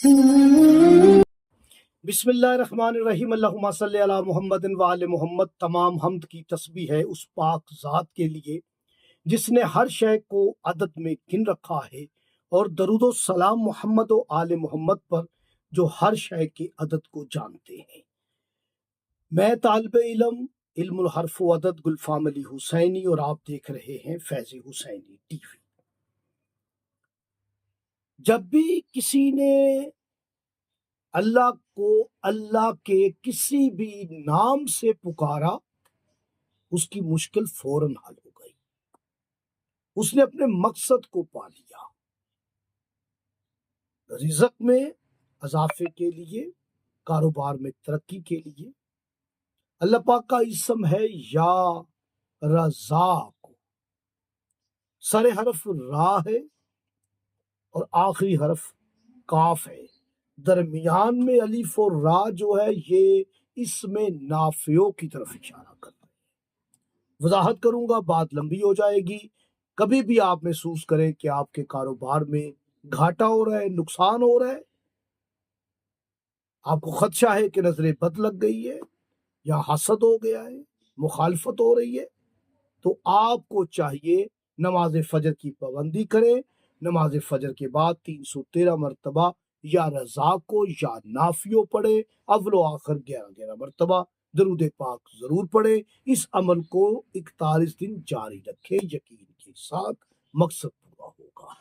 بسم اللہ الرحمن الرحیم، اللہم صلی علی محمد وآل محمد۔ تمام حمد کی تسبیح ہے اس پاک ذات کے لیے جس نے ہر شے کو عدد میں گن رکھا ہے، اور درود و سلام محمد و آل محمد پر جو ہر شے کے عدد کو جانتے ہیں۔ میں طالب علم الحرف و عدد گلفام علی حسینی، اور آپ دیکھ رہے ہیں فیض حسینی ٹی وی۔ جب بھی کسی نے اللہ کو اللہ کے کسی بھی نام سے پکارا، اس کی مشکل فوراً حل ہو گئی، اس نے اپنے مقصد کو پا لیا۔ رزق میں اضافے کے لیے، کاروبار میں ترقی کے لیے اللہ پاک کا اسم ہے یا رزاق۔ سر حرف را ہے اور آخری حرف کاف ہے، درمیان میں الف اور را جو ہے یہ اسم نافعوں کی طرف اشارہ کرتا ہے۔ وضاحت کروں گا، بات لمبی ہو جائے گی۔ کبھی بھی آپ محسوس کریں کہ آپ کے کاروبار میں گھاٹا ہو رہا ہے، نقصان ہو رہا ہے، آپ کو خدشہ ہے کہ نظر بد لگ گئی ہے یا حسد ہو گیا ہے، مخالفت ہو رہی ہے، تو آپ کو چاہیے نماز فجر کی پابندی کریں۔ نماز فجر کے بعد 313 مرتبہ یا رزاق کو یا نافیو پڑھے، اول و آخر 11 مرتبہ درود پاک ضرور پڑھے۔ اس عمل کو 41 دن جاری رکھے، یقین کے ساتھ مقصد پورا ہوگا۔